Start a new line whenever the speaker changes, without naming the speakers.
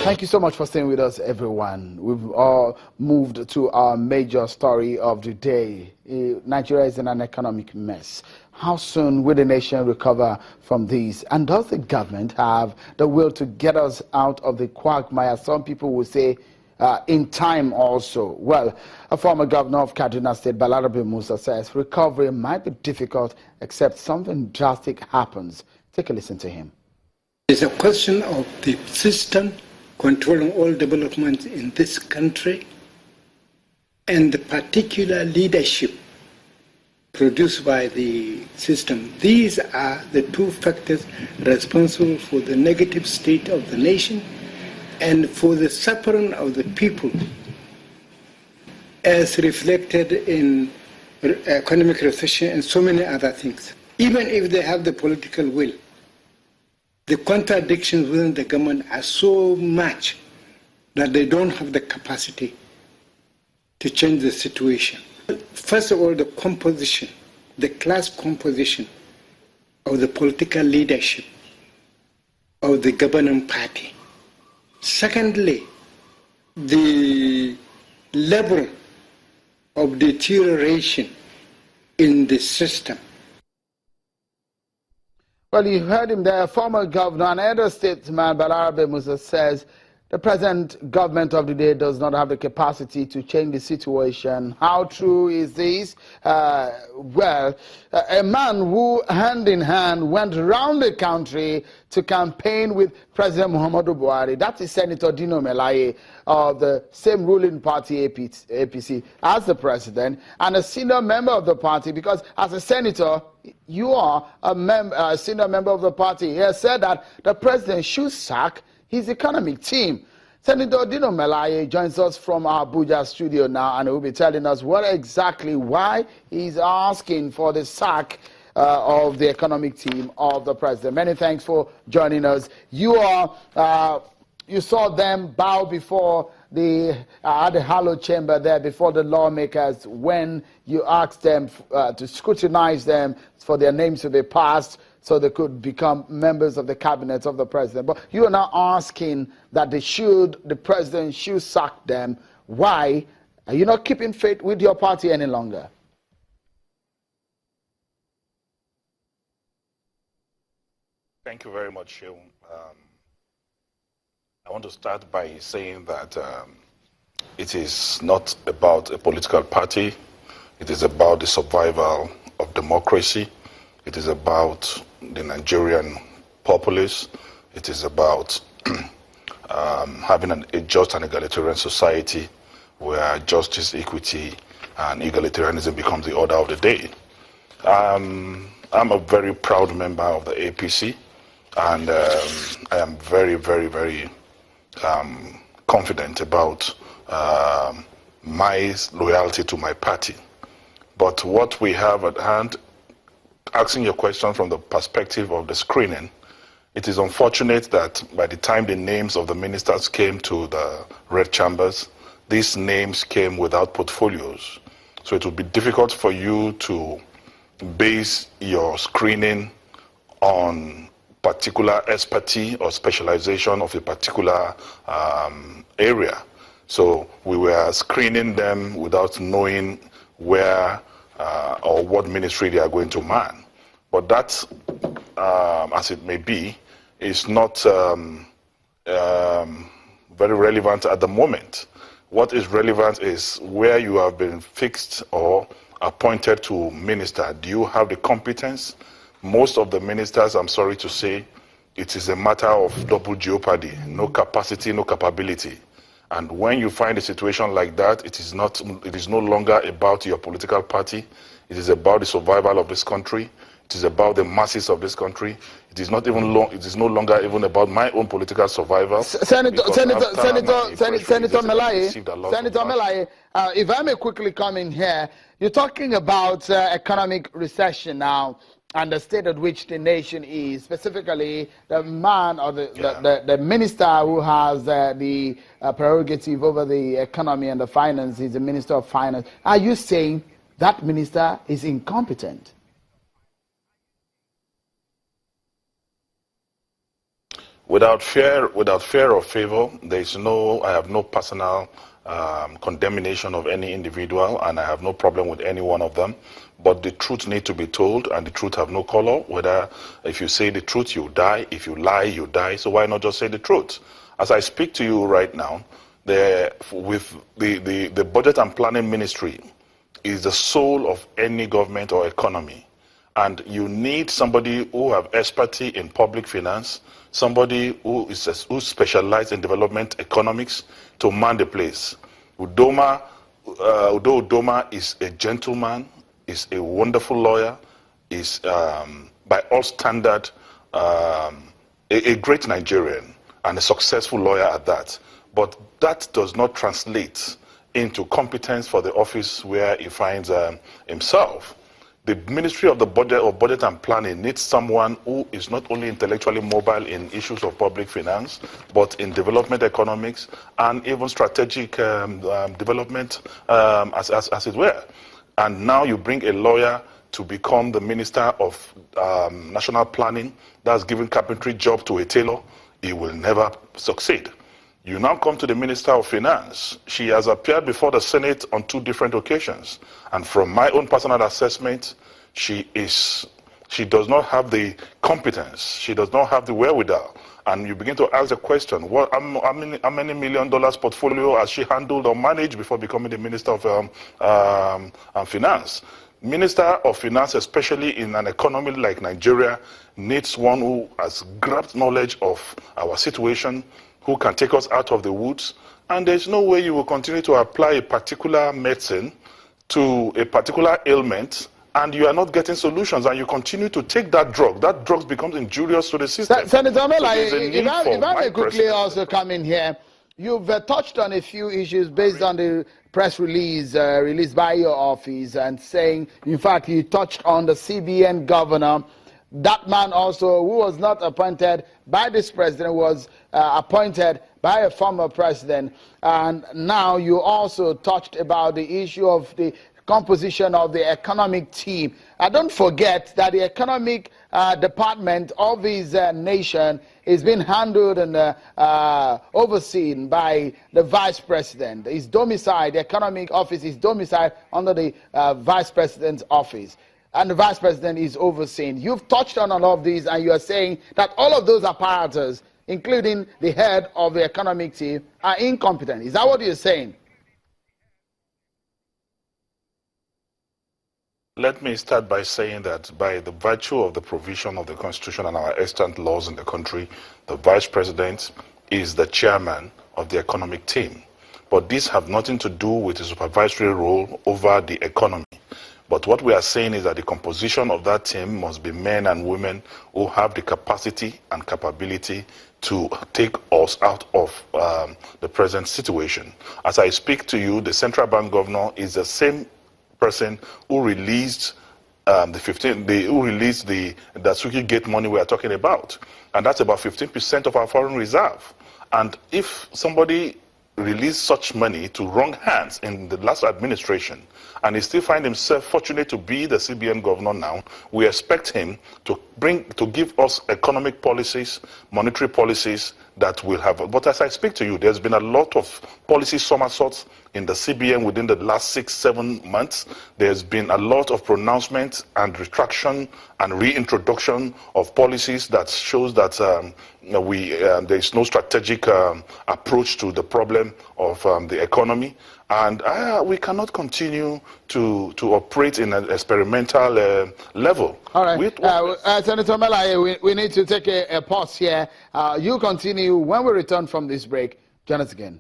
Thank you so much for staying with us, everyone. We've all moved to our major story of the day. Nigeria is in an economic mess. How soon will the nation recover from this? And does the government have the will to get us out of the quagmire? Some people will say in time also. Well, a former governor of Kaduna State, Balarabe Musa, says recovery might be difficult except something drastic happens. Take a listen to him.
It's a question of the system controlling all development in this country and the particular leadership produced by the system. These are the two factors responsible for the negative state of the nation and for the suffering of the people, as reflected in economic recession and so many other things. Even if they have the political will, the contradictions within the government are so much that they don't have the capacity to change the situation. First of all, the composition, the class composition of the political leadership of the governing party. Secondly, the level of deterioration in the system.
Well, you heard him there. Former governor and elder statesman Balarabe Musa says the present government of the day does not have the capacity to change the situation. How true is this? Well, a man who, hand in hand, went around the country to campaign with President Muhammadu Buhari, that is Senator Dino Melaye of the same ruling party, APC, as the president, and a senior member of the party, because as a senator, you are a senior member of the party. He has said that the president should sack his economic team. Senator Dino Melaye joins us from our Abuja studio now, and he will be telling us why he's asking for the sack of the economic team of the president. Many thanks for joining us. You saw them bow before at the Hallowed Chamber there before the lawmakers when you asked them to scrutinize them for their names to be passed so they could become members of the cabinet of the president. But you are now asking that the president should sack them. Why? Are you not keeping faith with your party any longer?
Thank you very much, Sheung. I want to start by saying that it is not about a political party. It is about the survival of democracy. It is about the Nigerian populace. It is about having a just and egalitarian society where justice, equity, and egalitarianism becomes the order of the day. I'm a very proud member of the APC, and I am very, very, very confident about my loyalty to my party. But what we have at hand, asking your question from the perspective of the screening, it is unfortunate that by the time the names of the ministers came to the red chambers, these names came without portfolios. So it would be difficult for you to base your screening on particular expertise or specialization of a particular area. So we were screening them without knowing where or what ministry they are going to man. But that, as it may be, is not very relevant at the moment. What is relevant is where you have been fixed or appointed to minister. Do you have the competence? Most of the ministers, I'm sorry to say, it is a matter of double jeopardy, no capacity, no capability. And when you find a situation like that, it is no longer about your political party. It is about the survival of this country. It is about the masses of this country. It is not even it is no longer even about my own political survival.
Senator Melaye, if I may quickly come in here, you're talking about economic recession now and the state at which the nation is, specifically the man or the minister who has the prerogative over the economy and the finance is the Minister of Finance. Are you saying that minister is incompetent?
Without fear or favor, I have no personal condemnation of any individual, and I have no problem with any one of them. But the truth needs to be told, and the truth have no color. Whether if you say the truth, you die. If you lie, you die. So why not just say the truth? As I speak to you right now, with the Budget and Planning Ministry is the soul of any government or economy. And you need somebody who have expertise in public finance, somebody who specializes in development economics to man the place. Udoma is a gentleman, is a wonderful lawyer, is by all standard a great Nigerian and a successful lawyer at that. But that does not translate into competence for the office where he finds himself. The Ministry of the Budget and Planning needs someone who is not only intellectually mobile in issues of public finance, but in development economics and even strategic development, as it were. And now you bring a lawyer to become the Minister of National Planning. That's giving carpentry job to a tailor. He will never succeed. You now come to the Minister of Finance. She has appeared before the Senate on 2 different occasions. And from my own personal assessment, she does not have the competence. She does not have the wherewithal. And you begin to ask the question, how many $1 million portfolio has she handled or managed before becoming the Minister of Finance? Minister of Finance, especially in an economy like Nigeria, needs one who has grasped knowledge of our situation, who can take us out of the woods. And there's no way you will continue to apply a particular medicine to a particular ailment and you are not getting solutions, and you continue to take that drug becomes injurious to the system.
Senator Melaye, if I may quickly also come in here, you've touched on a few issues based on the press release released by your office, and saying, in fact, you touched on the CBN governor. That man also, who was not appointed by this president, was appointed by a former president. And now you also touched about the issue of the composition of the economic team. Don't forget that the economic department of his nation is being handled and overseen by the vice president. His domicile, the economic office, is domiciled under the vice president's office. And the vice president is overseen. You've touched on all of these, and you are saying that all of those apparatus, including the head of the economic team, are incompetent. Is that what you're saying?
Let me start by saying that by the virtue of the provision of the Constitution and our extant laws in the country, the Vice President is the chairman of the economic team. But these have nothing to do with the supervisory role over the economy. But what we are saying is that the composition of that team must be men and women who have the capacity and capability to take us out of the present situation. As I speak to you, the central bank governor is the same person who released the Suki Gate money we are talking about, and that's about 15% of our foreign reserve. And if somebody released such money to wrong hands in the last administration, and he still finds himself fortunate to be the CBN governor now, we expect him to give us economic policies, monetary policies that will have. But as I speak to you, there's been a lot of policy somersaults in the CBN within the last 6-7 months. There's been a lot of pronouncements and retraction and reintroduction of policies that shows that there is no strategic approach to the problem of the economy. And we cannot continue to operate in an experimental level.
All right. Senator Melaye, we need to take a pause here. You continue. When we return from this break, join us again.